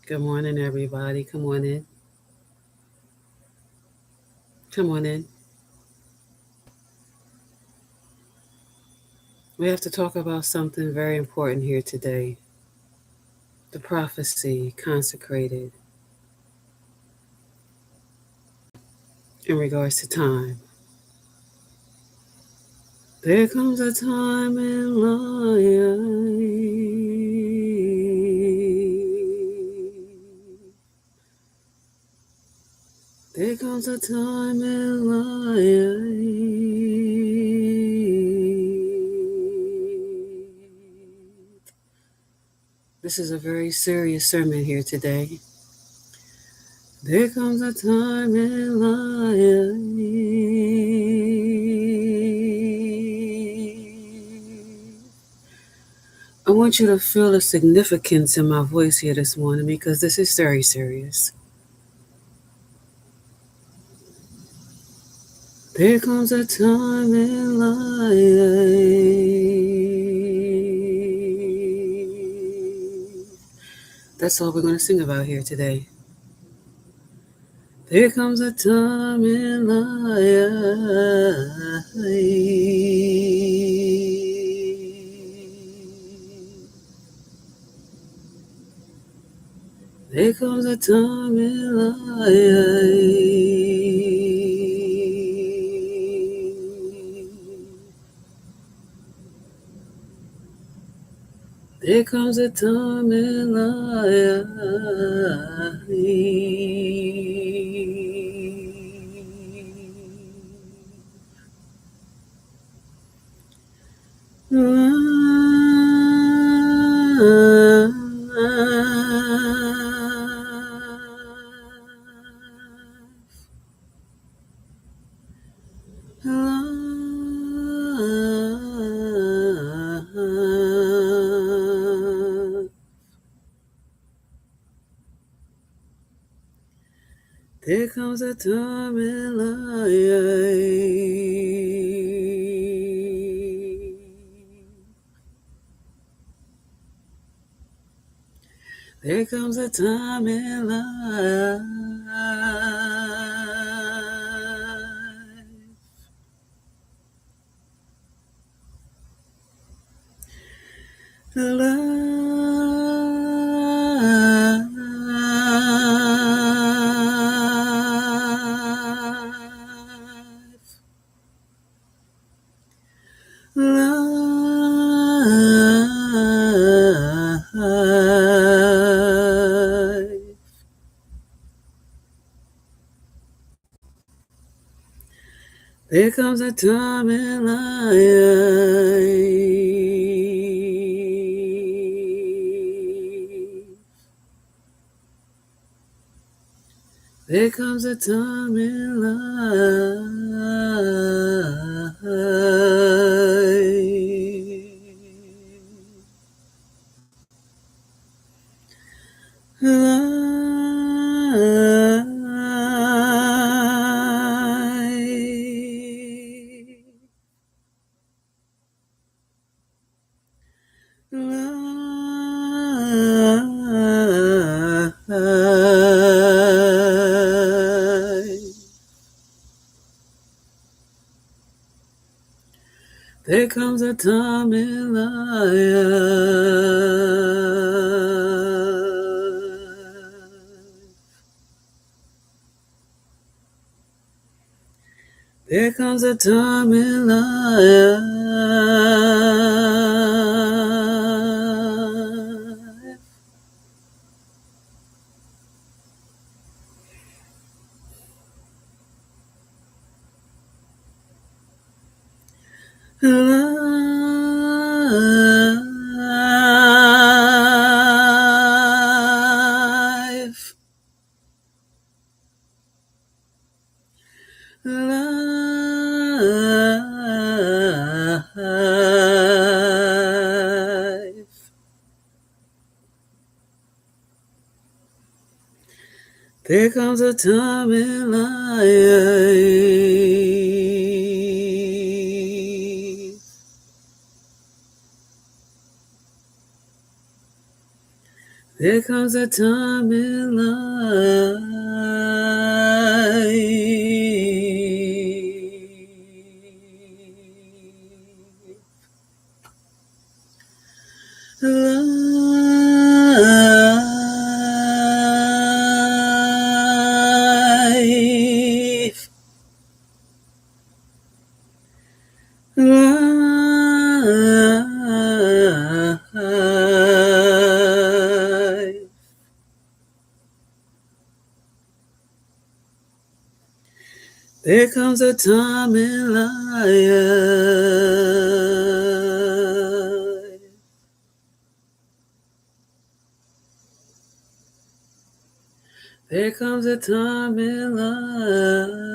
Good morning, everybody. Come on in. Come on in. We have to talk about something very important here today, the prophecy consecrated in regards to time. There comes a time in life. There comes a time in life. This is a very serious sermon here today. There comes a time in life. I want you to feel the significance in my voice here this morning because this is very serious. There comes a time in life. That's all we're going to sing about here today. There comes a time in life. There comes a time in life. There comes a time in life. There comes a time in life. There comes a time in life. There comes a time in life. There comes a time in There comes a time in life. There comes a time in life. Life. Life. There comes a time in life. There comes a time in life. Life. Life. There comes a time in life. There comes a time in life.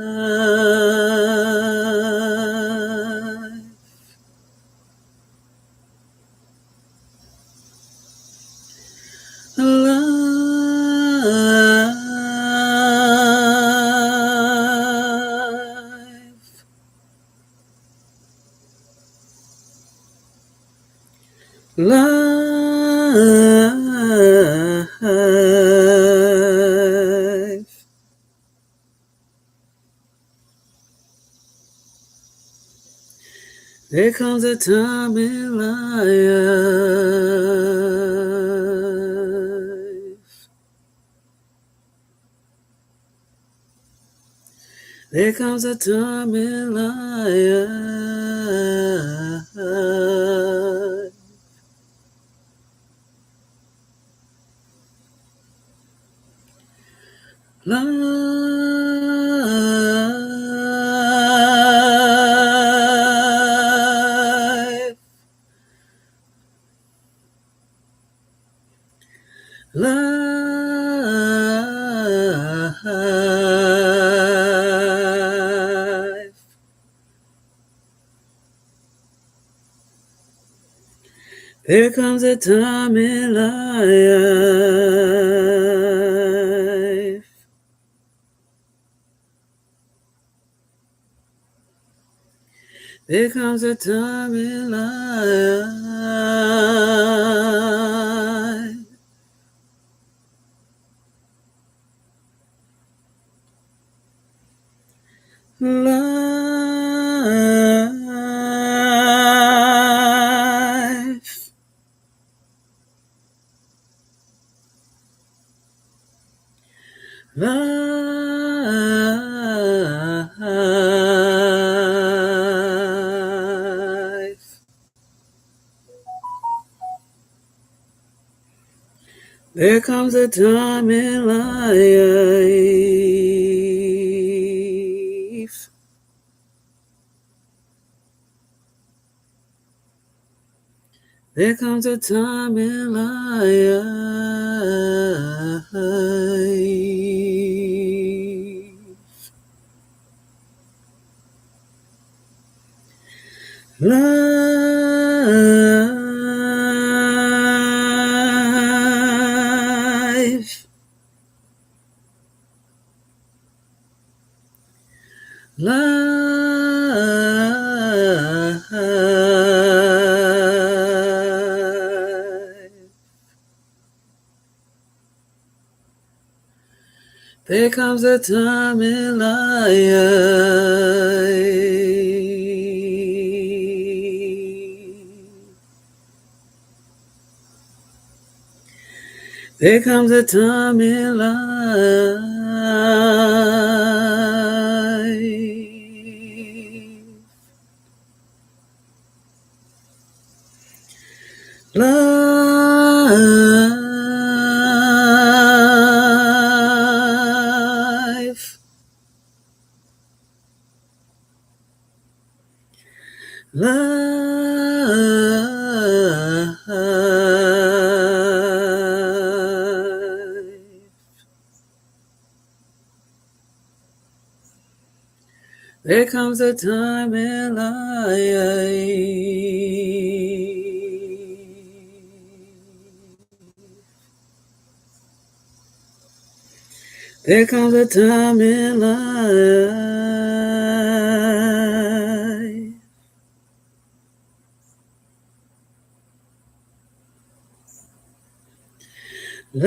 Life. There comes a time in life. There comes a time in life. Life. Life. There comes a time in life. There comes a time in life. Life. Life. There comes a time in life. There comes a time in life. Life. Life. There comes a time in life. There comes a time in life. Life. Life. There comes a time in life. There comes a time in life. life.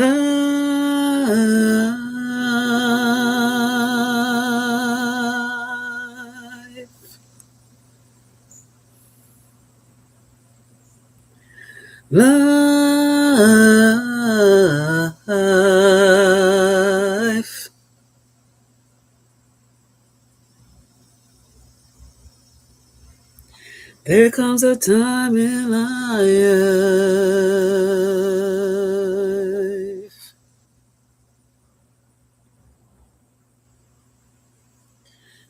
Life. There comes a time in life.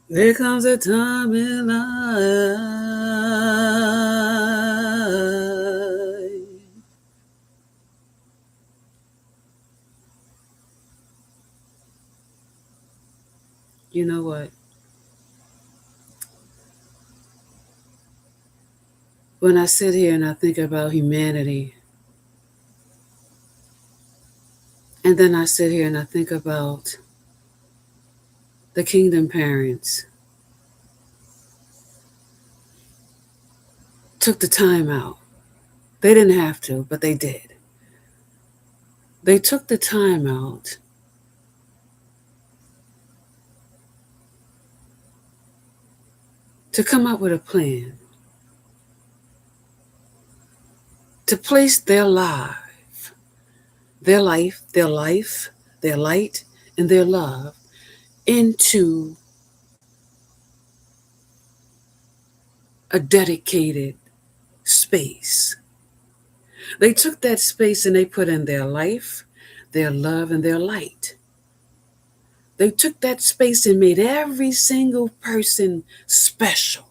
There comes a time in life. You know what? When I sit here and I think about humanity, and then I sit here and I think about the kingdom parents, took the time out. They didn't have to, but they did. They took the time out to come up with a plan to place their life, their life, their life, their light, and their love into a dedicated space. They took that space and they put in their life, their love, and their light. They took that space and made every single person special,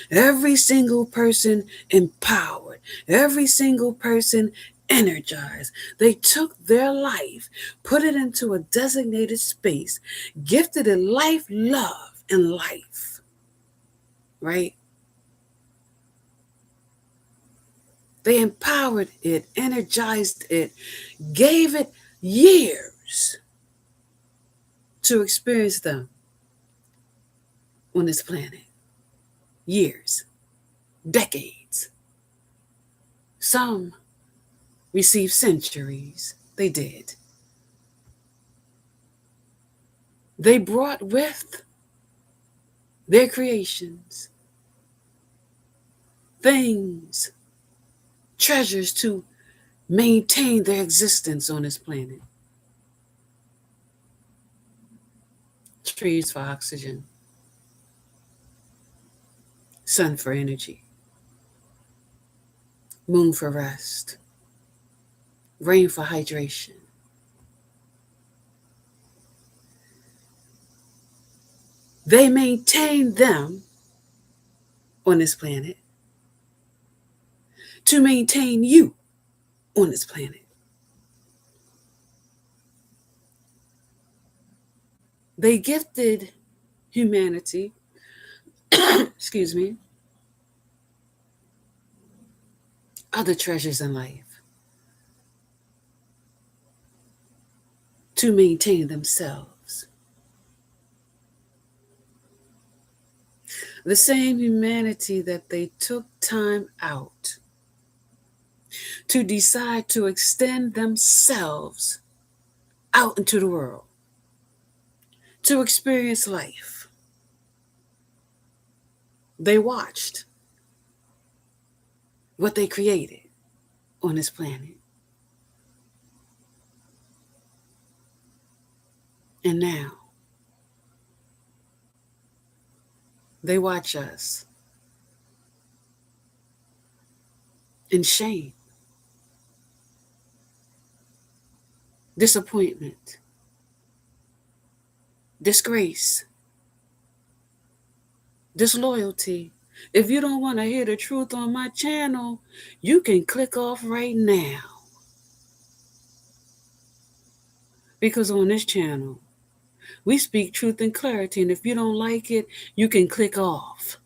every single person empowered, every single person energized. They took their life, put it into a designated space, gifted it life, love, and life, right? They empowered it, energized it, gave it years to experience them on this planet. Years, decades. Some received centuries. They did. They brought with their creations things, treasures to maintain their existence on this planet. Trees for oxygen, sun for energy, moon for rest, rain for hydration. They maintain them on this planet to maintain you on this planet. They gifted humanity, excuse me, other treasures in life to maintain themselves. The same humanity that they took time out to decide to extend themselves out into the world, to experience life. They watched what they created on this planet. And now they watch us in shame, disappointment, disgrace, disloyalty. If you don't want to hear the truth on my channel, you can click off right now. Because on this channel, we speak truth and clarity, and if you don't like it, you can click off.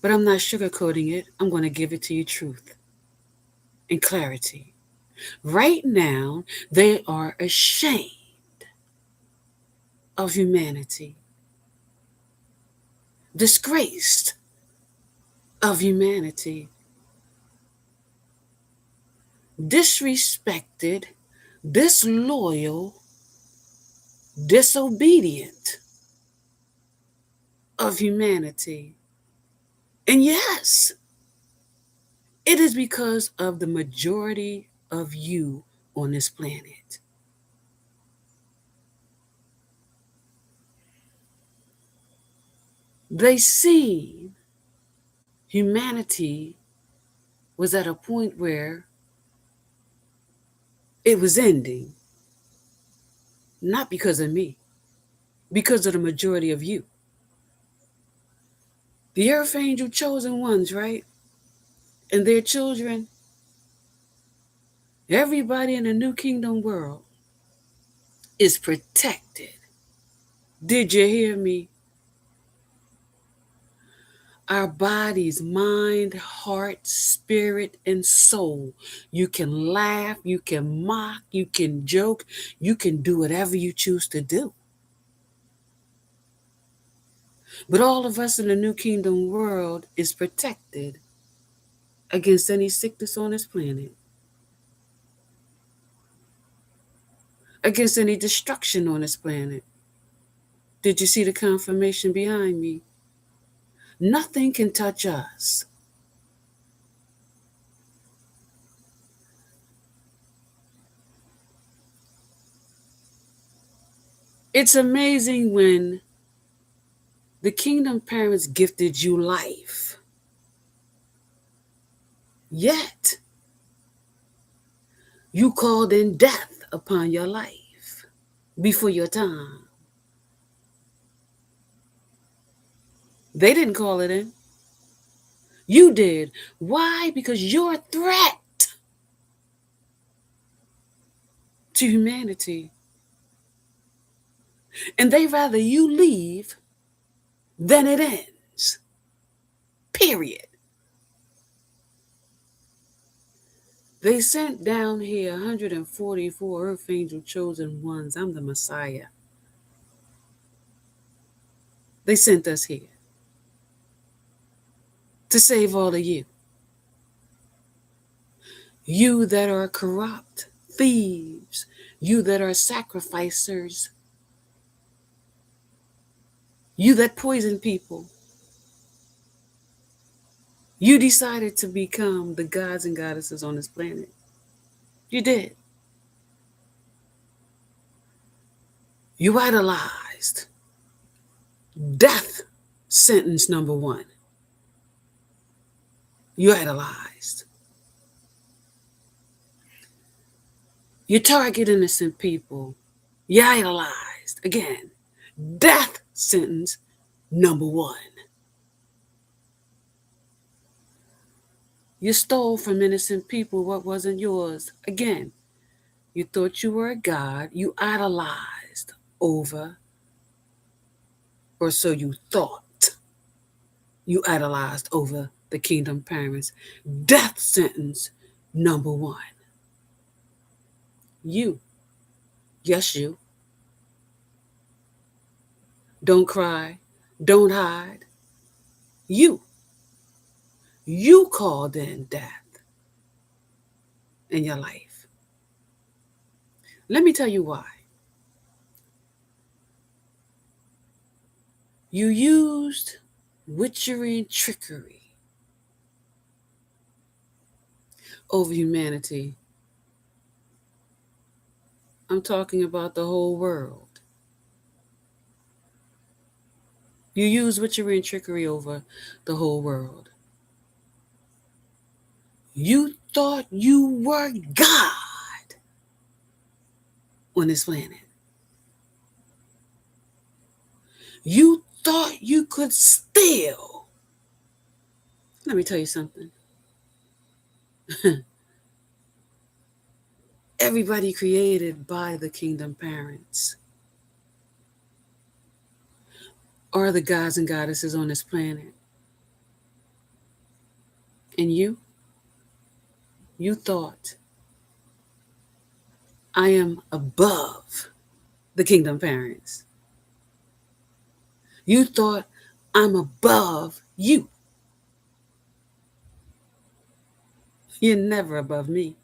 But I'm not sugarcoating it. I'm going to give it to you truth and clarity. Right now, they are ashamed of humanity, disgraced of humanity. disrespected, disloyal, disobedient of humanity. And yes, it is because of the majority of you on this planet. They see humanity was at a point where it was ending, not because of me, because of the majority of you. The earth angel chosen ones, right? And their children, everybody in the new kingdom world is protected. Did you hear me? Our bodies, mind, heart, spirit, and soul. You can laugh, you can mock, you can joke, you can do whatever you choose to do. But all of us in the new kingdom world is protected against any sickness on this planet, against any destruction on this planet. Did you see the confirmation behind me? Nothing can touch us. It's amazing when the kingdom parents gifted you life, yet you called in death upon your life before your time. They didn't call it in. You did. Why? Because you're a threat to humanity. And they rather you leave than it ends. Period. They sent down here 144 earth angel chosen ones. I'm the Messiah. They sent us here to save all of you. You that are corrupt, thieves, you that are sacrificers, you that poison people. You decided to become the gods and goddesses on this planet. You did. You idolized death sentence number one. You idolized. You target innocent people. You idolized. Again, death sentence number one. You stole from innocent people what wasn't yours. Again, you thought you were a god. You idolized over, or so you thought. You idolized over the kingdom parents. Death sentence number one. You. Yes, you. Don't cry. Don't hide. You. You called in death in your life. Let me tell you why. You used witchery and trickery over humanity. I'm talking about the whole world. You used witchery and trickery over the whole world. You thought you were God on this planet. You thought you could steal. Let me tell you something. Everybody created by the kingdom parents are the gods and goddesses on this planet. And you thought, I am above the kingdom parents. You thought, I'm above you. You're never above me.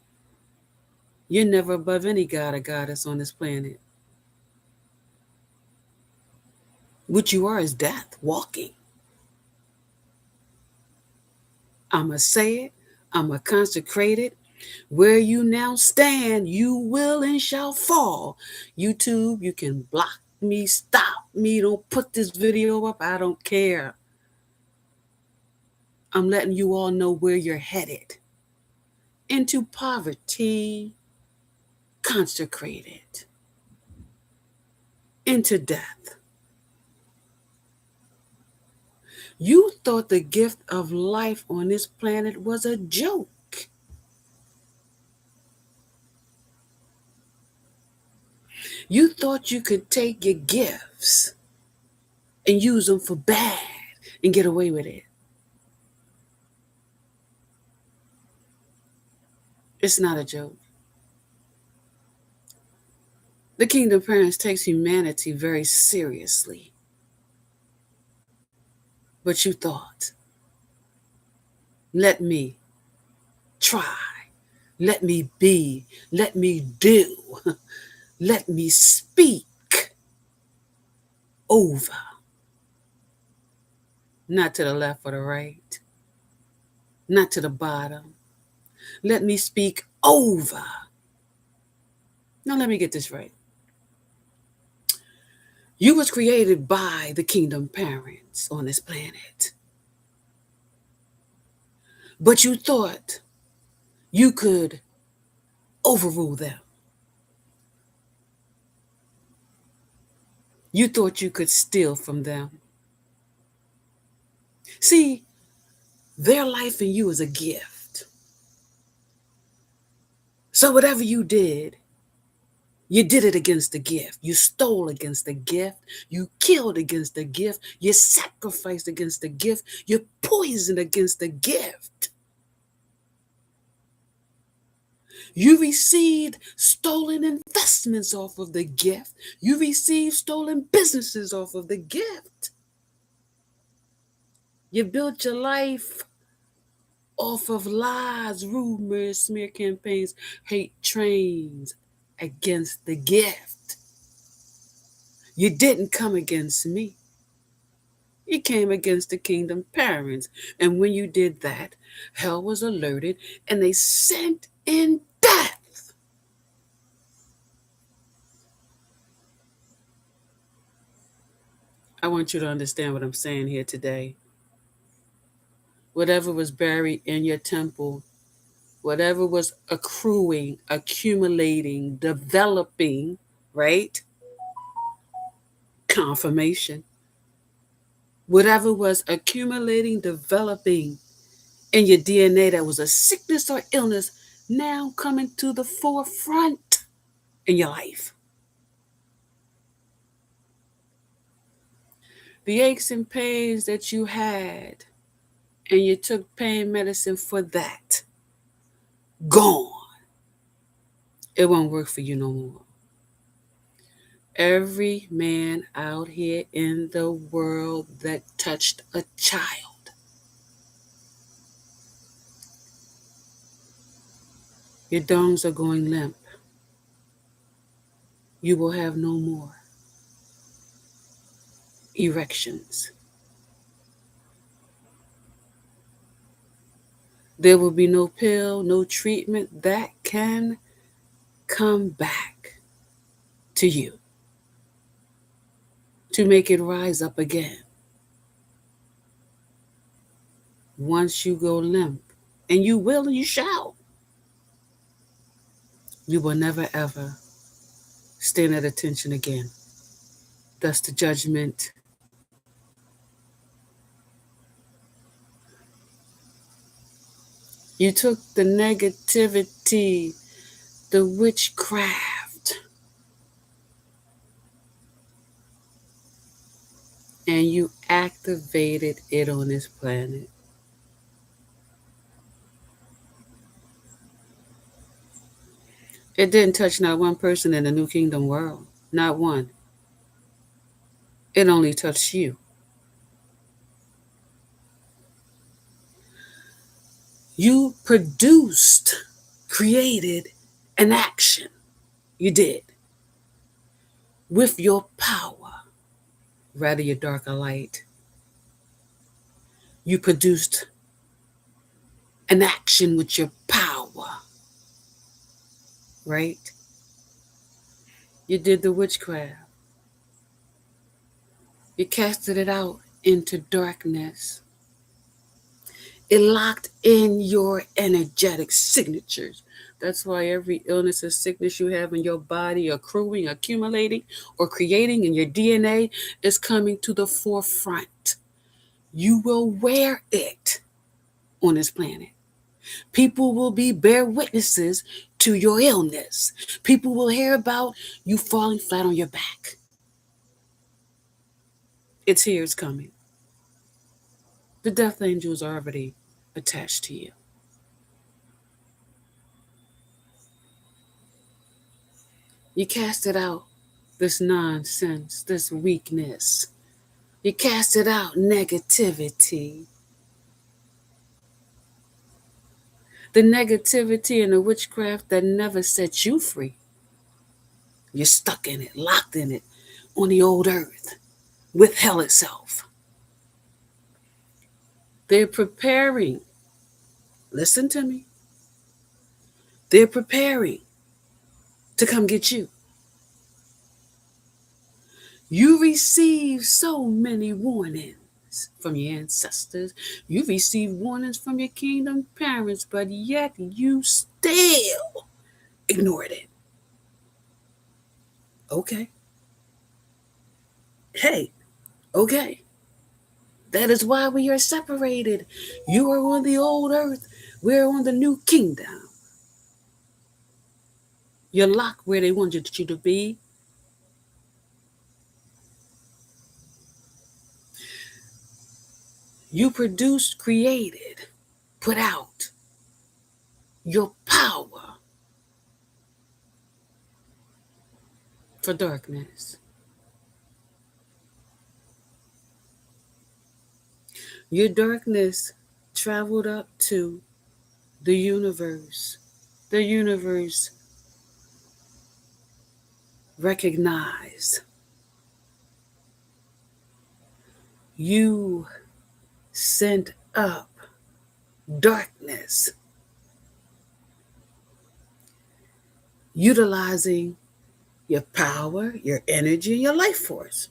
You're never above any god or goddess on this planet. What you are is death walking. I'ma say it. I'ma consecrate it. Where you now stand, you will and shall fall. YouTube, you can block me, stop me, don't put this video up. I don't care. I'm letting you all know where you're headed. Into poverty, consecrated. Into death. You thought the gift of life on this planet was a joke. You thought you could take your gifts and use them for bad and get away with it. It's not a joke. The Kingdom Parents takes humanity very seriously. But you thought, let me try, let me be, let me do, let me speak over. Not to the left or the right, not to the bottom. Let me speak over. Now let me get this right. You was created by the Kingdom Parents on this planet. But you thought you could overrule them. You thought you could steal from them. See, their life in you is a gift. So whatever you did it against the gift. You stole against the gift. You killed against the gift. You sacrificed against the gift. You poisoned against the gift. You received stolen investments off of the gift. You received stolen businesses off of the gift. You built your life off of lies, rumors, smear campaigns, hate trains against the gift. You didn't come against me. You came against the Kingdom Parents. And when you did that, hell was alerted and they sent in death. I want you to understand what I'm saying here today. Whatever was buried in your temple, whatever was accruing, accumulating, developing, right? Confirmation. Whatever was accumulating, developing in your DNA that was a sickness or illness now coming to the forefront in your life. The aches and pains that you had, and you took pain medicine for that, gone. It won't work for you no more. Every man out here in the world that touched a child, your dongs are going limp. You will have no more erections. There will be no pill, no treatment that can come back to you to make it rise up again. Once you go limp, and you will and you shall, you will never ever stand at attention again. Thus the judgment. You took the negativity, the witchcraft, and you activated it on this planet. It didn't touch not one person in the New Kingdom world. Not one. It only touched you. You produced, created, an action you did with your power, rather your darker light. You produced an action with your power, right? You did the witchcraft. You casted it out into darkness. It locked in your energetic signatures. That's why every illness or sickness you have in your body, accruing, accumulating, or creating in your DNA is coming to the forefront. You will wear it on this planet. People will be bear witnesses to your illness. People will hear about you falling flat on your back. It's here, it's coming. The death angels are already attached to you. You cast it out, this nonsense, this weakness. You cast it out, negativity. The negativity and the witchcraft that never set you free. You're stuck in it, locked in it, on the old earth, with hell itself. They're preparing. Listen to me. They're preparing to come get you. You receive so many warnings from your ancestors. You receive warnings from your kingdom parents, but yet you still ignored it. Okay. Hey, okay. That is why we are separated. You are on the old earth. We're on the new kingdom. You're locked where they wanted you to be. You produced, created, put out your power for darkness. Your darkness traveled up to the universe. The universe recognized you sent up darkness, utilizing your power, your energy, your life force.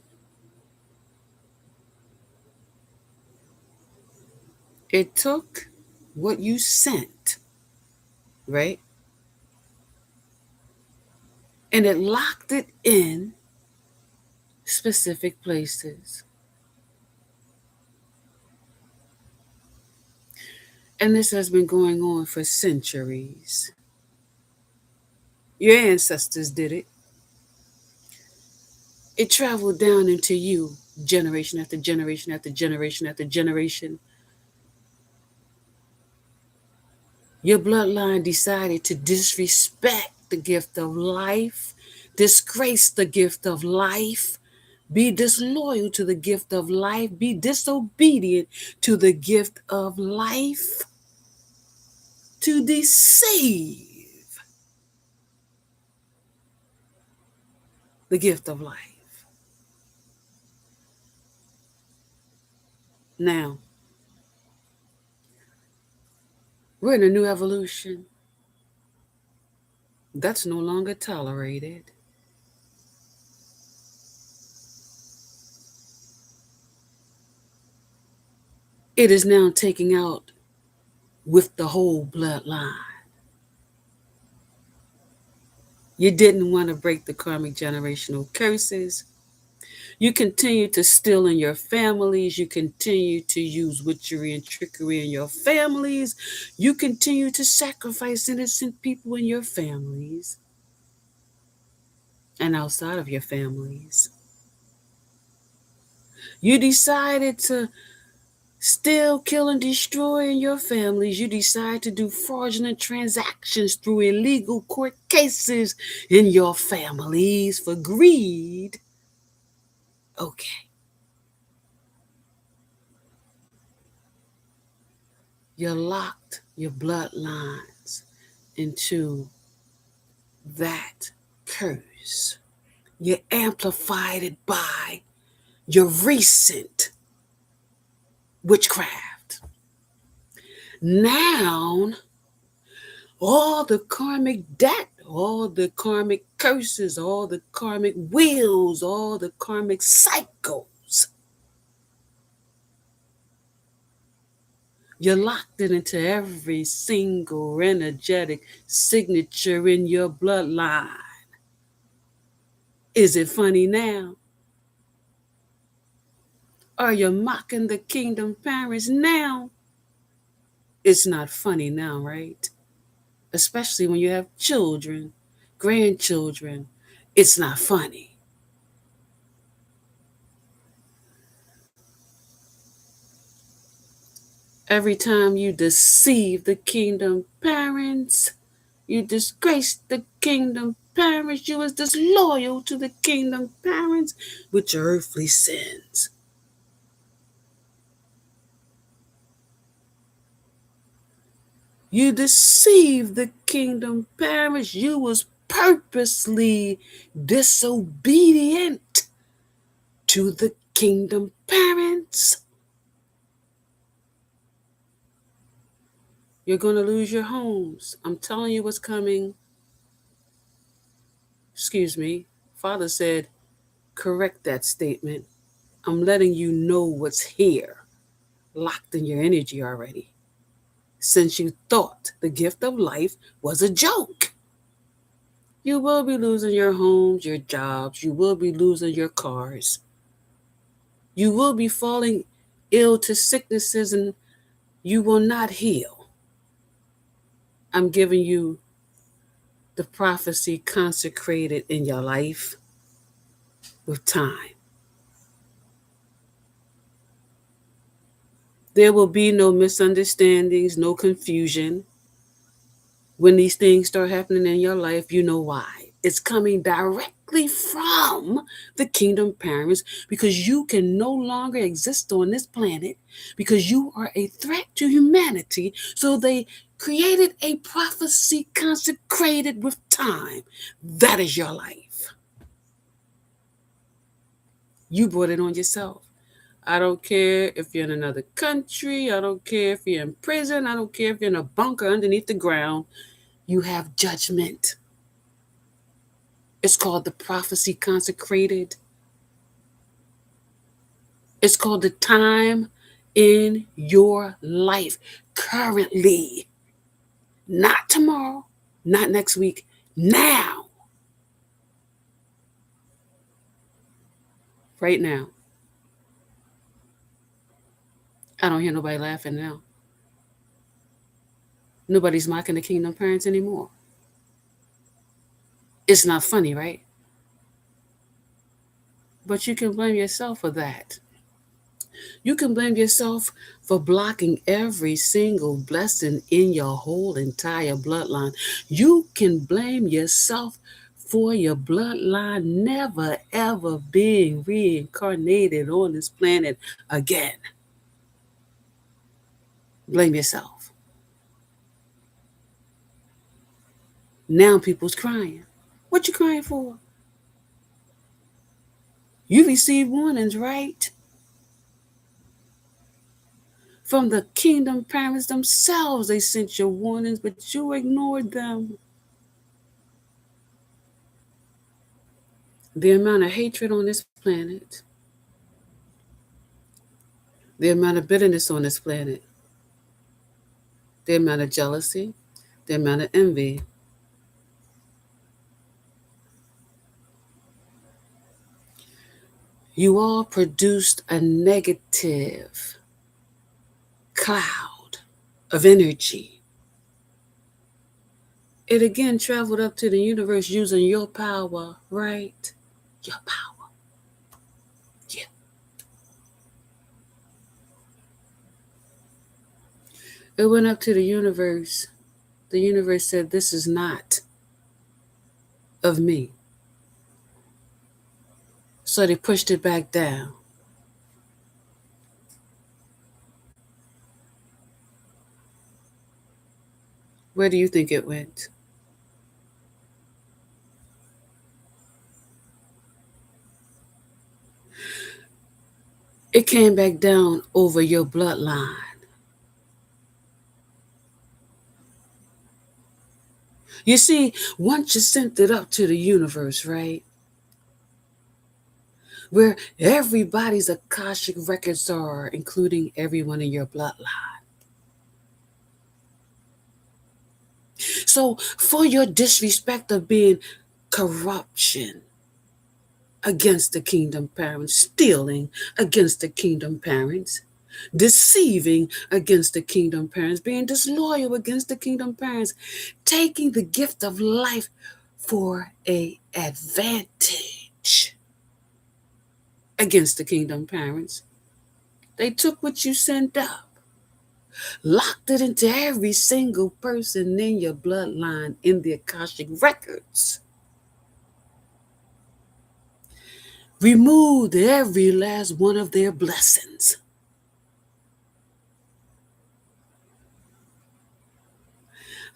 It took what you sent, right? And it locked it in specific places. And this has been going on for centuries. Your ancestors did it. It traveled down into you, generation after generation after generation after generation. Your bloodline decided to disrespect the gift of life, disgrace the gift of life, be disloyal to the gift of life, be disobedient to the gift of life, to deceive the gift of life. Now, we're in a new evolution. That's no longer tolerated. It is now taking out with the whole bloodline. You didn't want to break the karmic generational curses. You continue to steal in your families. You continue to use witchery and trickery in your families. You continue to sacrifice innocent people in your families and outside of your families. You decided to steal, kill, and destroy in your families. You decide to do fraudulent transactions through illegal court cases in your families for greed. Okay. You locked your bloodlines into that curse. You amplified it by your recent witchcraft. Now, all the karmic debt, all the karmic curses, all the karmic wheels, all the karmic cycles, you're locked it into every single energetic signature in your bloodline. Is it funny now? Are you mocking the kingdom parents now? It's not funny now, right? Especially when you have children, grandchildren. It's not funny. Every time you deceive the kingdom parents, you disgrace the kingdom parents, you was disloyal to the kingdom parents with your earthly sins. You deceived the kingdom parents. You was purposely disobedient to the kingdom parents. You're going to lose your homes. I'm telling you what's coming. Excuse me. Father said, correct that statement. I'm letting you know what's here, locked in your energy already, since you thought the gift of life was a joke. You will be losing your homes, your jobs. You will be losing your cars. You will be falling ill to sicknesses and you will not heal. I'm giving you the prophecy consecrated in your life with time. There will be no misunderstandings, no confusion. When these things start happening in your life, you know why. It's coming directly from the kingdom parents because you can no longer exist on this planet because you are a threat to humanity. So they created a prophecy consecrated with time. That is your life. You brought it on yourself. I don't care if you're in another country. I don't care if you're in prison. I don't care if you're in a bunker underneath the ground. You have judgment. It's called the prophecy consecrated. It's called the time in your life currently. Not tomorrow, not next week, now. Right now. I don't hear nobody laughing now. Nobody's mocking the kingdom parents anymore. It's not funny, right? But you can blame yourself for that. You can blame yourself for blocking every single blessing in your whole entire bloodline. You can blame yourself for your bloodline never ever being reincarnated on this planet again. Blame yourself. Now people's crying. What you crying for? You received warnings, right? From the kingdom parents themselves, they sent you warnings, but you ignored them. The amount of hatred on this planet, the amount of bitterness on this planet, the amount of jealousy, the amount of envy. You all produced a negative cloud of energy. It again traveled up to the universe using your power, right? Your power. Yeah. It went up to the universe. The universe said, this is not of me. So they pushed it back down. Where do you think it went? It came back down over your bloodline. You see, once you sent it up to the universe, right? Where everybody's Akashic records are, including everyone in your bloodline. So, for your disrespect of being corruption against the kingdom parents, stealing against the kingdom parents, deceiving against the kingdom parents, being disloyal against the kingdom parents, taking the gift of life for a advantage against the kingdom parents. They took what you sent up, locked it into every single person in your bloodline in the Akashic records, removed every last one of their blessings,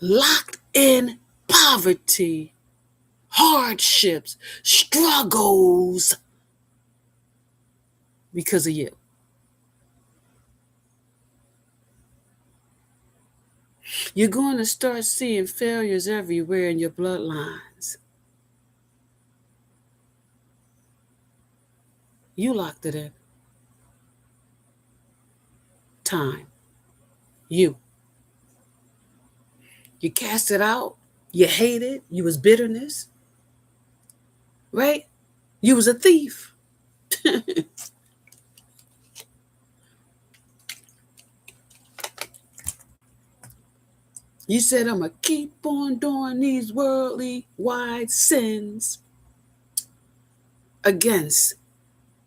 locked in poverty, hardships, struggles because of you. You're going to start seeing failures everywhere in your bloodlines. You locked it in. Time. You. You cast it out. You hate it. You was bitterness. Right? You was a thief. You said, I'm going to keep on doing these worldly wide sins against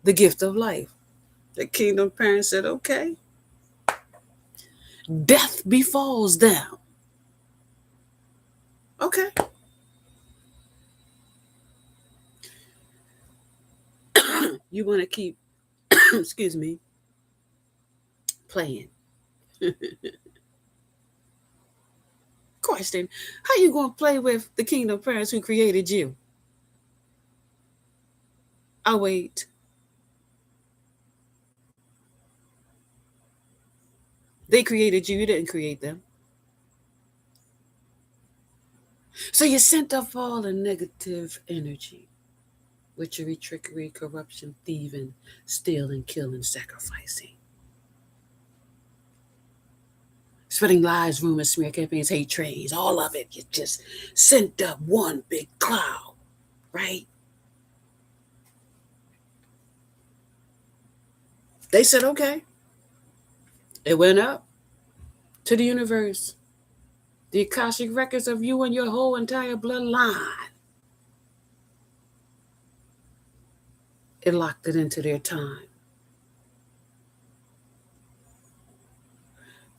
the gift of life. The kingdom parents said, okay. Death befalls them. Okay. You want to keep, excuse me, playing. Question, how you going to play with the kingdom parents who created you? I wait. They created you. You didn't create them. So you sent up all the negative energy. Witchery, trickery, corruption, thieving, stealing, killing, sacrificing. Spreading lies, rumors, smear campaigns, hate trains, all of it. You just sent up one big cloud, right? They said, okay. It went up to the universe. The Akashic records of you and your whole entire bloodline. It locked it into their time.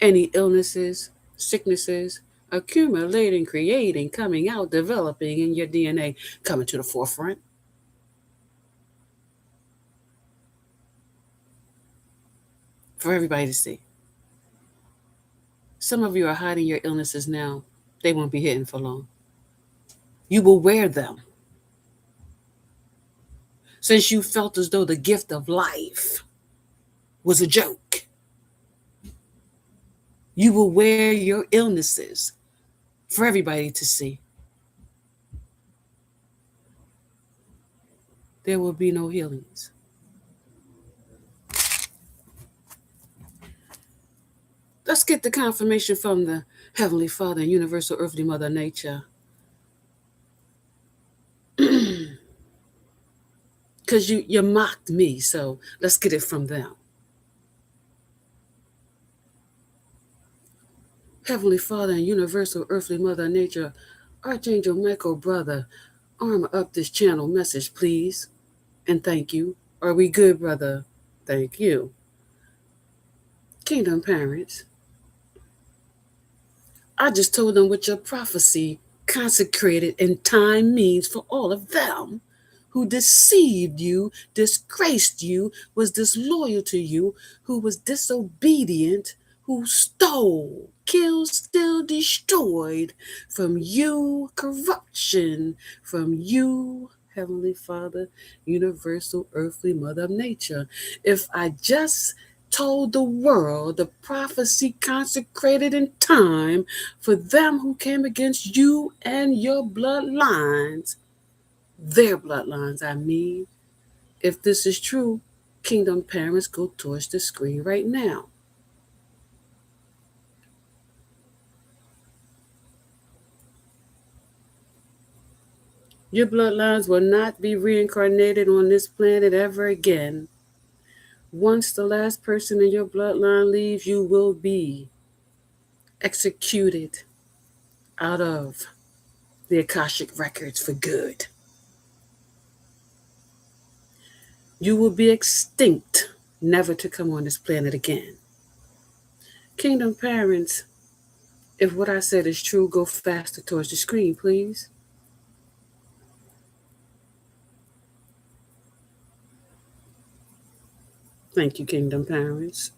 Any illnesses, sicknesses, accumulating, creating, coming out, developing in your DNA, coming to the forefront. For everybody to see. Some of you are hiding your illnesses now. They won't be hidden for long. You will wear them. Since you felt as though the gift of life was a joke, you will wear your illnesses for everybody to see. There will be no healings. Let's get the confirmation from the Heavenly Father and Universal Earthly Mother Nature. Because you mocked me, so let's get it from them. Heavenly Father and Universal Earthly Mother Nature, Archangel Michael, brother, armor up this channel message, please. And thank you. Are we good, brother? Thank you. Kingdom parents, I just told them what your prophecy, consecrated in time, means for all of them who deceived you, disgraced you, was disloyal to you, who was disobedient, who stole, killed, still destroyed from you corruption, from you Heavenly Father, universal earthly mother of nature. If I just told the world the prophecy consecrated in time for them who came against you and your bloodlines, their bloodlines, I mean, if this is true, kingdom parents, go towards the screen right now. Your bloodlines will not be reincarnated on this planet ever again. Once the last person in your bloodline leaves, you will be executed out of the Akashic records for good. You will be extinct, never to come on this planet again. Kingdom parents, if what I said is true, go faster towards the screen, please. Thank you, Kingdom parents.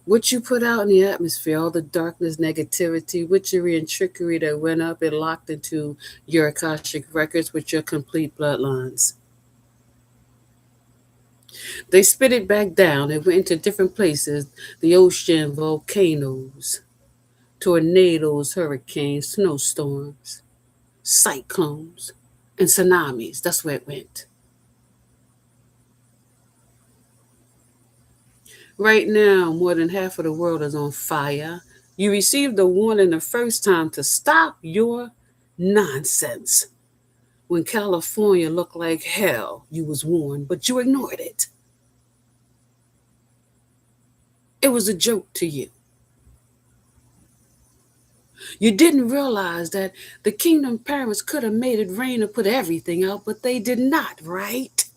What you put out in the atmosphere, all the darkness, negativity, witchery, and trickery that went up and locked into your Akashic records with your complete bloodlines. They spit it back down. It went into different places, the ocean, volcanoes, tornadoes, hurricanes, snowstorms, cyclones, and tsunamis. That's where it went. Right now, more than half of the world is on fire. You received the warning the first time to stop your nonsense. When California looked like hell, you was warned, but you ignored it. It was a joke to you. You didn't realize that the kingdom parents could have made it rain and put everything out, but they did not, right?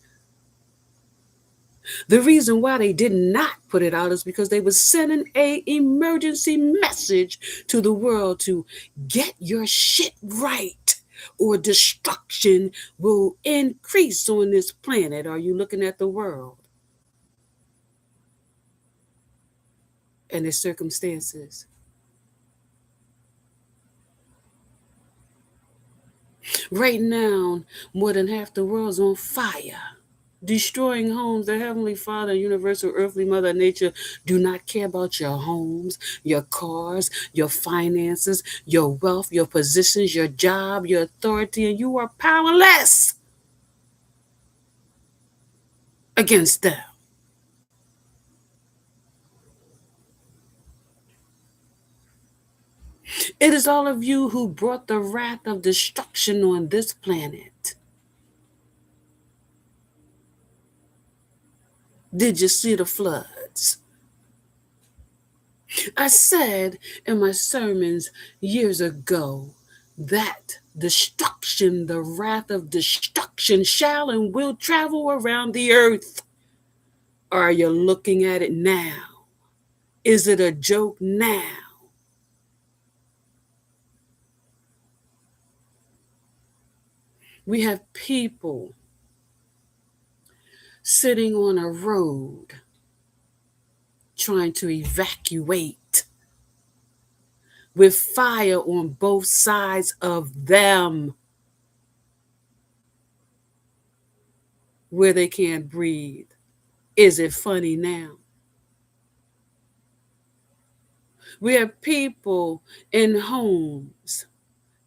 The reason why they did not put it out is because they were sending a emergency message to the world to get your shit right, or destruction will increase on this planet. Are you looking at the world and its circumstances? Right now, more than half the world's on fire, destroying homes. The Heavenly Father, universal earthly mother nature, do not care about your homes, your cars, your finances, your wealth, your positions, your job, your authority, and you are powerless against them. It is all of you who brought the wrath of destruction on this planet. Did you see the floods? I said in my sermons years ago that destruction, the wrath of destruction, shall and will travel around the earth. Are you looking at it now? Is it a joke now? We have people sitting on a road trying to evacuate with fire on both sides of them where they can't breathe. Is it funny now? We have people in homes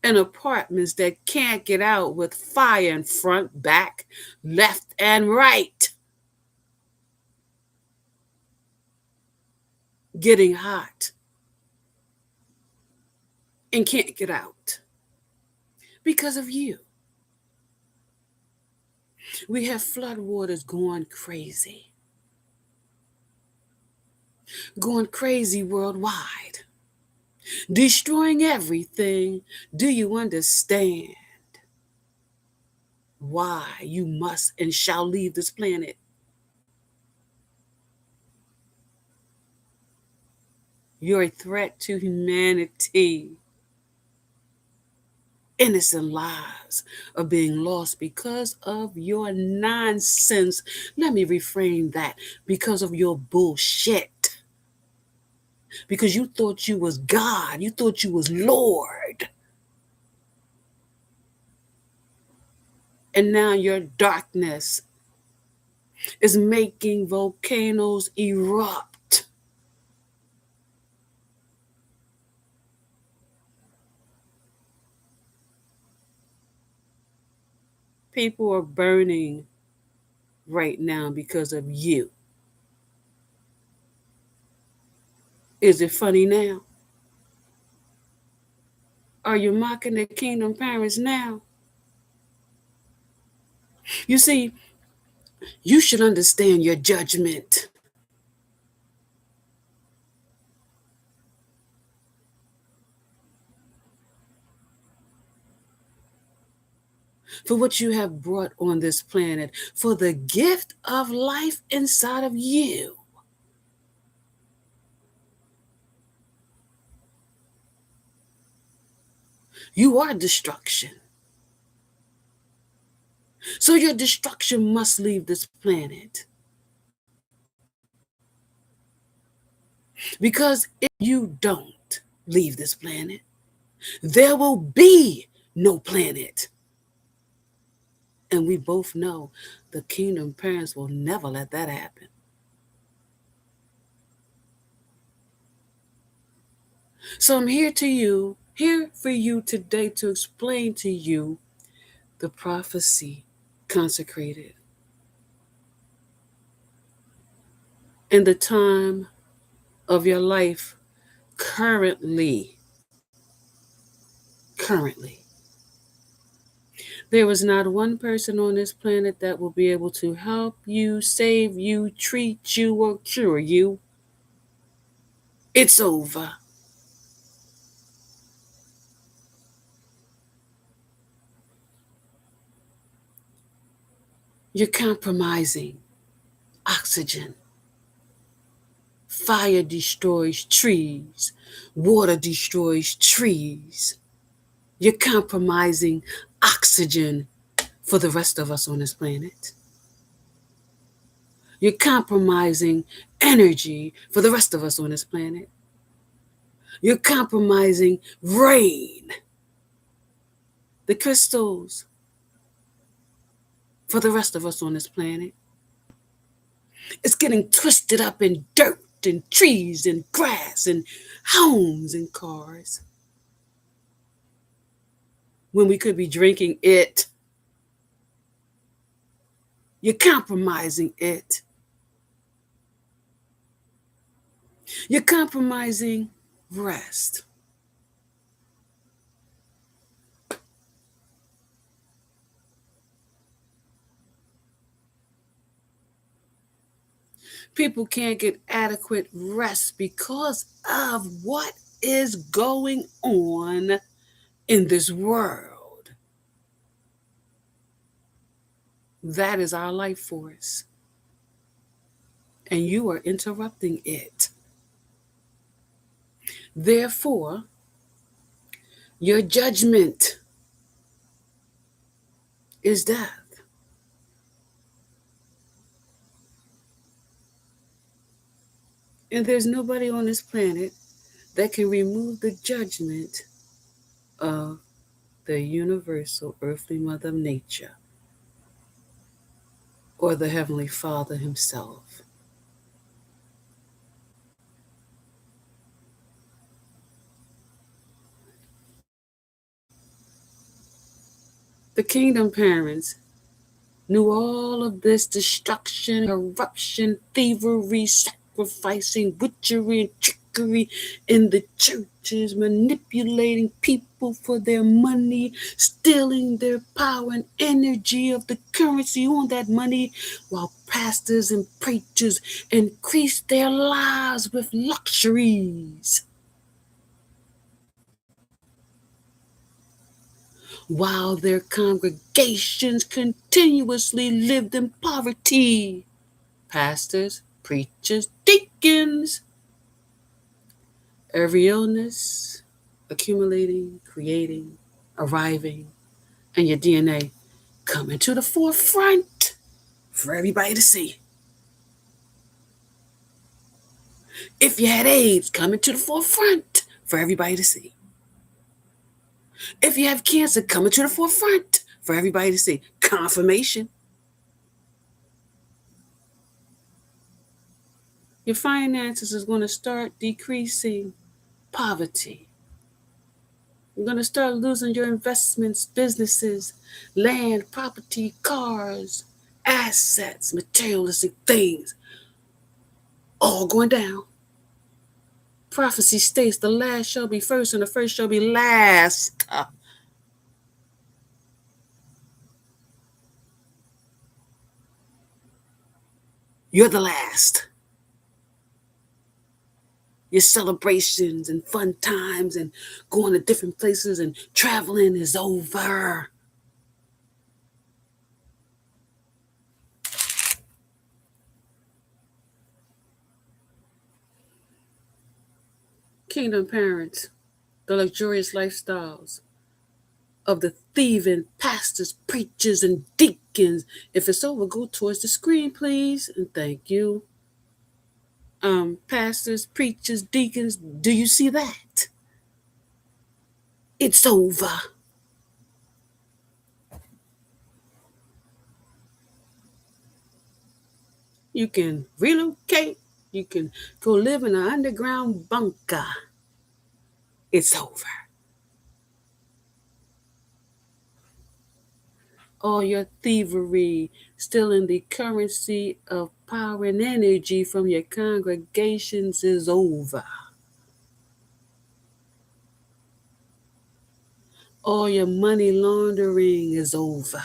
and apartments that can't get out with fire in front, back, left, and right, getting hot and can't get out because of you. We have floodwaters going crazy worldwide, destroying everything. Do you understand why you must and shall leave this planet? You're a threat to humanity. Innocent lives are being lost because of your nonsense. Let me reframe that. Because of your bullshit. Because you thought you was God. You thought you was Lord. And now your darkness is making volcanoes erupt. People are burning right now because of you. Is it funny now? Are you mocking the kingdom parents now? You see, you should understand your judgment. For what you have brought on this planet, for the gift of life inside of you. You are destruction. So your destruction must leave this planet. Because if you don't leave this planet, there will be no planet. And we both know the kingdom parents will never let that happen. So I'm here for you today to explain to you the prophecy consecrated. In the time of your life currently, there is not one person on this planet that will be able to help you, save you, treat you, or cure you. It's over. You're compromising oxygen. Fire destroys trees. Water destroys trees. You're compromising oxygen for the rest of us on this planet. You're compromising energy for the rest of us on this planet. You're compromising rain, the crystals, for the rest of us on this planet. It's getting twisted up in dirt and trees and grass and homes and cars when we could be drinking it. You're compromising it. You're compromising rest. People can't get adequate rest because of what is going on in this world. That is our life force. And you are interrupting it. Therefore, your judgment is death. And there's nobody on this planet that can remove the judgment of the universal earthly mother of nature or the Heavenly Father himself. The kingdom parents knew all of this destruction, corruption, thievery, sacrificing, witchery, and trickery in the churches, manipulating people for their money, stealing their power and energy of the currency on that money, while pastors and preachers increased their lives with luxuries. While their congregations continuously lived in poverty. Pastors, preachers, deacons, every illness accumulating, creating, arriving, and your DNA coming to the forefront for everybody to see. If you had AIDS, coming to the forefront for everybody to see. If you have cancer, coming to the forefront for everybody to see. Confirmation. Your finances is going to start decreasing poverty. You're going to start losing your investments, businesses, land, property, cars, assets, materialistic things, all going down. Prophecy states the last shall be first and the first shall be last. You're the last. Your celebrations and fun times and going to different places and traveling is over. Kingdom parents, the luxurious lifestyles of the thieving pastors, preachers, and deacons. If it's over, go towards the screen, please. And thank you. Pastors, preachers, deacons, do you see that? It's over. You can relocate. You can go live in an underground bunker. It's over. All your thievery, stealing the currency of power and energy from your congregations is over. All your money laundering is over.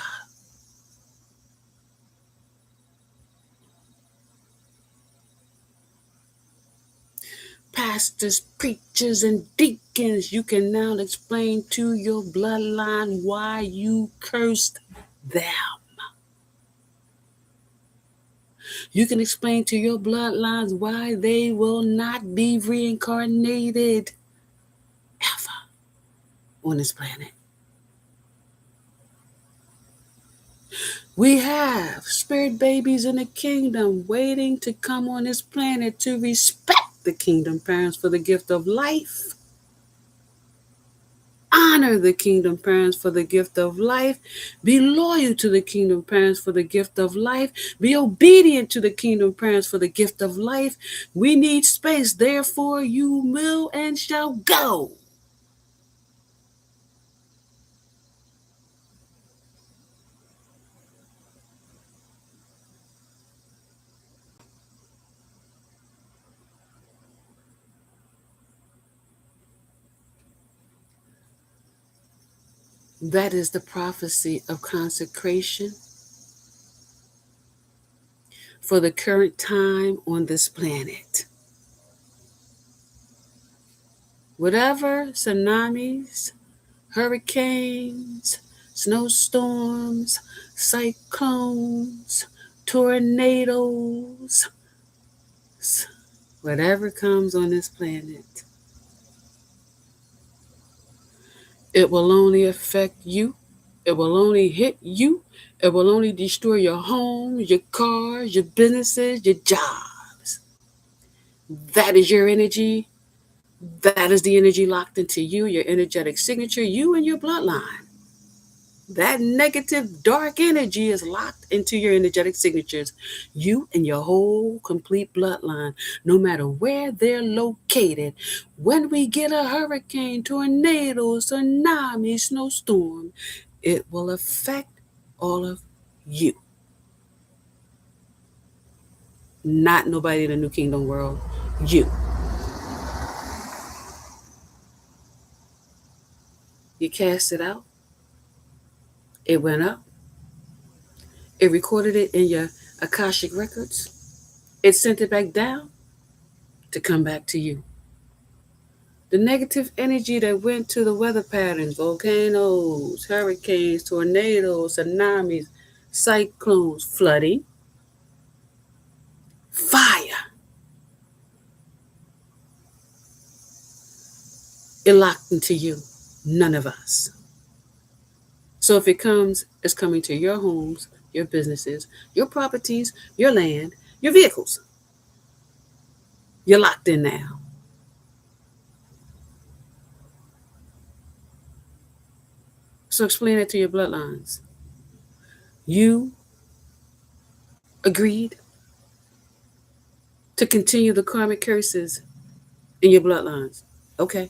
Pastors, preachers, and deacons, you can now explain to your bloodline why you cursed them. You can explain to your bloodlines why they will not be reincarnated ever on this planet. We have spirit babies in the kingdom waiting to come on this planet to respect the kingdom parents for the gift of life. Honor the kingdom parents for the gift of life. Be loyal to the kingdom parents for the gift of life. Be obedient to the kingdom parents for the gift of life. We need space, therefore you will and shall go. That is the prophecy of consecration for the current time on this planet. Whatever tsunamis, hurricanes, snowstorms, cyclones, tornadoes, whatever comes on this planet, it will only affect you. It will only hit you. It will only destroy your homes, your cars, your businesses, your jobs. That is your energy. That is the energy locked into you, your energetic signature, you and your bloodline. That negative, dark energy is locked into your energetic signatures, you and your whole complete bloodline, no matter where they're located. When we get a hurricane, tornado, tsunami, snowstorm, it will affect all of you, not nobody in the New Kingdom world. You. You cast it out, it went up, it recorded it in your Akashic records, it sent it back down to come back to you. The negative energy that went to the weather patterns, volcanoes, hurricanes, tornadoes, tsunamis, cyclones, flooding, fire, it locked into you. None of us. So if it comes, it's coming to your homes, your businesses, your properties, your land, your vehicles. You're locked in now. So explain it to your bloodlines. You agreed to continue the karmic curses in your bloodlines. Okay.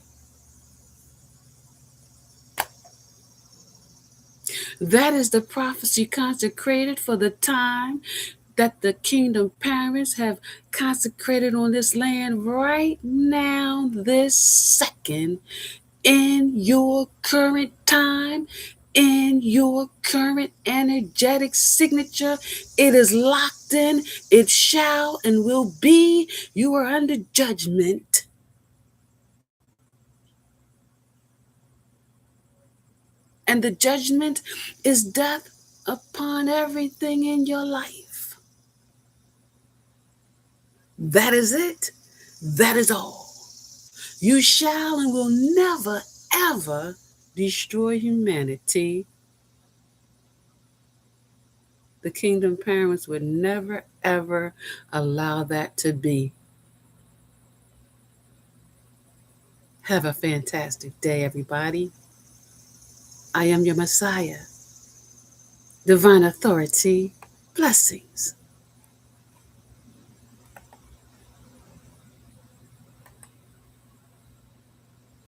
That is the prophecy consecrated for the time that the kingdom parents have consecrated on this land right now, this second, in your current time, in your current energetic signature. It is locked in, it shall and will be. You are under judgment. And the judgment is death upon everything in your life. That is it. That is all. You shall and will never, ever destroy humanity. The kingdom parents would never, ever allow that to be. Have a fantastic day, everybody. I am your Messiah. Divine authority. Blessings.